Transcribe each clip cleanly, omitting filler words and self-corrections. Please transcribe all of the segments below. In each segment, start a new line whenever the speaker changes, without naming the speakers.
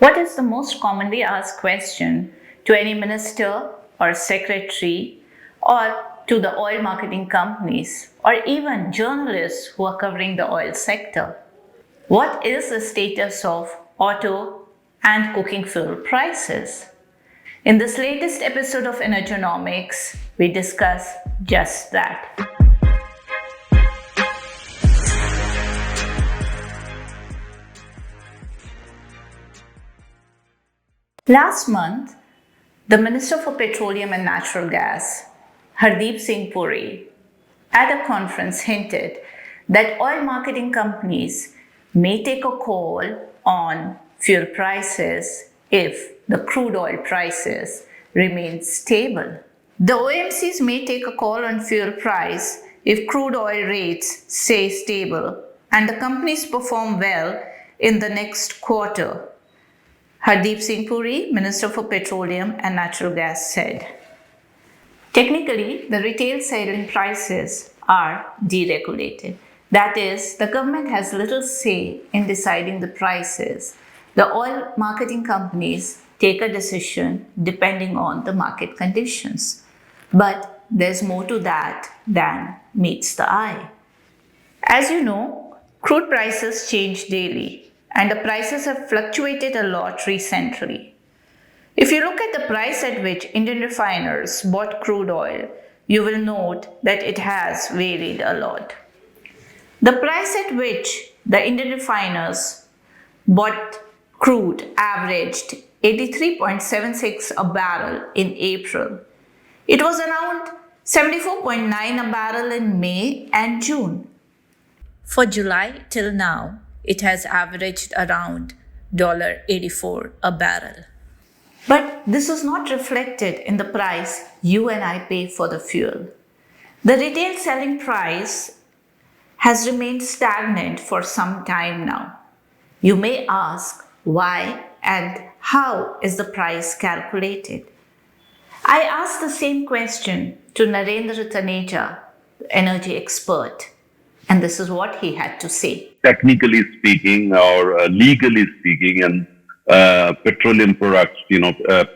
What is the most commonly asked question to any minister or secretary or to the oil marketing companies or even journalists who are covering the oil sector? What is the status of auto and cooking fuel prices? In this latest episode of Energonomics, we discuss just that. Last month, the Minister for Petroleum and Natural Gas, Hardeep Singh Puri, at a conference hinted that oil marketing companies may take a call on fuel prices if the crude oil prices remain stable. The OMCs may take a call on fuel price if crude oil rates stay stable and the companies perform well in the next quarter. Hardeep Singh Puri, Minister for Petroleum and Natural Gas, said. Technically, the retail selling prices are deregulated. That is, the government has little say in deciding the prices. The oil marketing companies take a decision depending on the market conditions. But there's more to that than meets the eye. As you know, crude prices change daily, and the prices have fluctuated a lot recently. If you look at the price at which Indian refiners bought crude oil, you will note that it has varied a lot. The price at which the Indian refiners bought crude averaged 83.76 a barrel in April. It was around 74.9 a barrel in May and June. For July till now, it has averaged around $84 a barrel. But this is not reflected in the price you and I pay for the fuel. The retail selling price has remained stagnant for some time now. You may ask why and how is the price calculated? I asked the same question to Narendra Taneja, energy expert, and this is what he had to say.
Technically speaking or legally speaking, and petroleum products,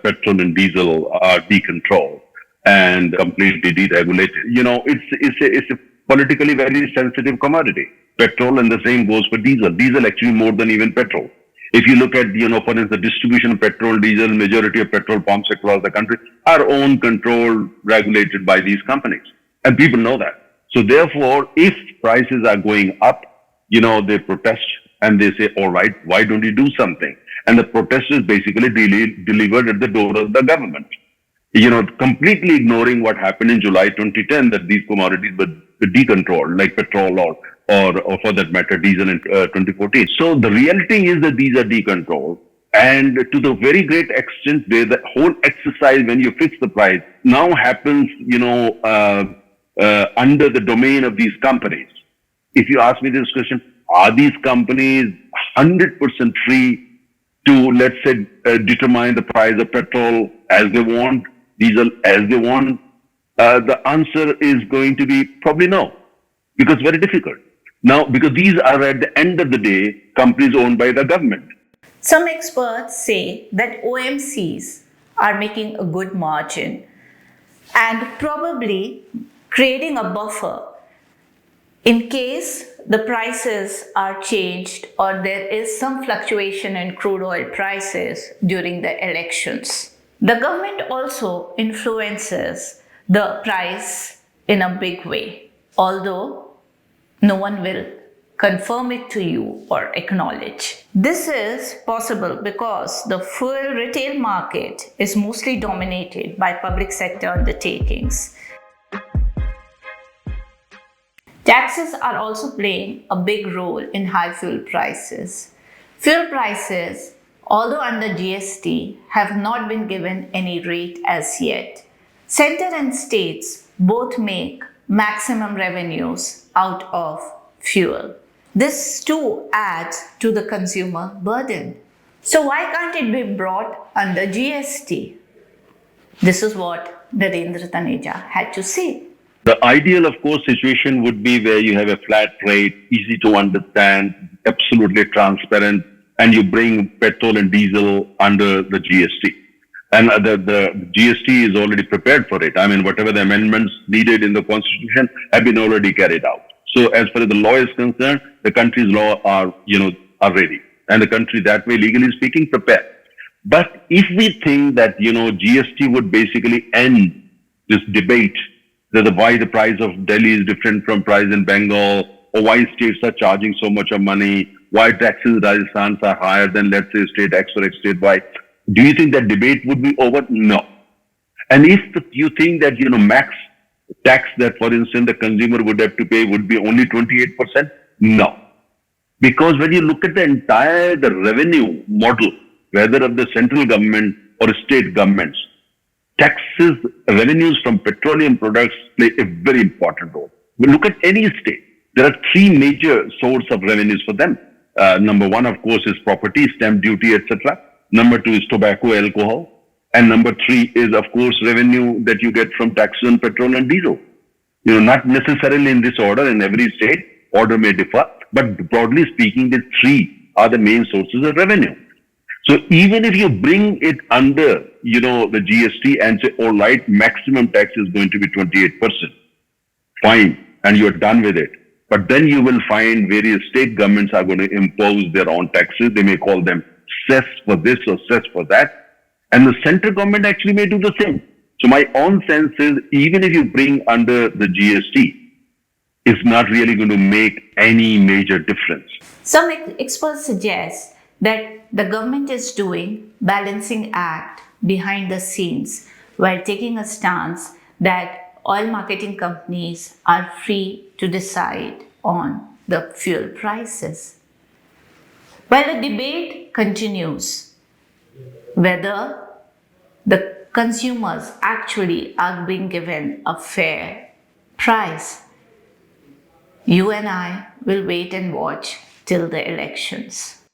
petrol and diesel are decontrolled and completely deregulated. It's a politically very sensitive commodity. Petrol, and the same goes for diesel. Diesel actually more than even petrol. If you look at, for instance, the distribution of petrol, diesel, majority of petrol pumps across the country are owned, controlled, regulated by these companies. And people know that. So therefore, if prices are going up, they protest and they say, all right, why don't you do something? And the protest is basically delivered at the door of the government. Completely ignoring what happened in July 2010, that these commodities were decontrolled, like petrol or for that matter, diesel in 2014. So the reality is that these are decontrolled. And to the very great extent where the whole exercise when you fix the price now happens, under the domain of these companies. If you ask me this question, are these companies 100% free to, let's say, determine the price of petrol as they want, diesel as they want? The answer is going to be probably no, because very difficult. Now, because these are at the end of the day, companies owned by the government.
Some experts say that OMCs are making a good margin and probably creating a buffer in case the prices are changed or there is some fluctuation in crude oil prices during the elections. The government also influences the price in a big way, although no one will confirm it to you or acknowledge. This is possible because the fuel retail market is mostly dominated by public sector undertakings. Taxes are also playing a big role in high fuel prices. Fuel prices, although under GST, have not been given any rate as yet. Center and states both make maximum revenues out of fuel. This too adds to the consumer burden. So why can't it be brought under GST? This is what Narendra Taneja had to say.
The ideal, of course, situation would be where you have a flat rate, easy to understand, absolutely transparent, and you bring petrol and diesel under the GST. And the GST is already prepared for it. I mean, whatever the amendments needed in the constitution have been already carried out. So as far as the law is concerned, the country's law are ready. And the country that way, legally speaking, prepared. But if we think that, GST would basically end this debate that why the price of Delhi is different from price in Bengal, or why states are charging so much of money, why taxes in Rajasthan are higher than, let's say, state X or state Y, do you think that debate would be over? No. And if you think that, max tax that, for instance, the consumer would have to pay would be only 28%, no. Because when you look at the revenue model, whether of the central government or state governments, taxes, revenues from petroleum products play a very important role. We look at any state. There are three major sources of revenues for them. Number one, of course, is property, stamp duty, etc. Number two is tobacco, alcohol. And number three is, of course, revenue that you get from taxes on petrol and diesel. Not necessarily in this order in every state. Order may differ. But broadly speaking, the three are the main sources of revenue. So even if you bring it under, the GST and say, all right, maximum tax is going to be 28%. Fine. And you're done with it. But then you will find various state governments are going to impose their own taxes. They may call them cess for this or cess for that. And the central government actually may do the same. So my own sense is, even if you bring under the GST, it's not really going to make any major difference.
Some experts suggest that the government is doing balancing act behind the scenes while taking a stance that oil marketing companies are free to decide on the fuel prices. While the debate continues whether the consumers actually are being given a fair price, you and I will wait and watch till the elections.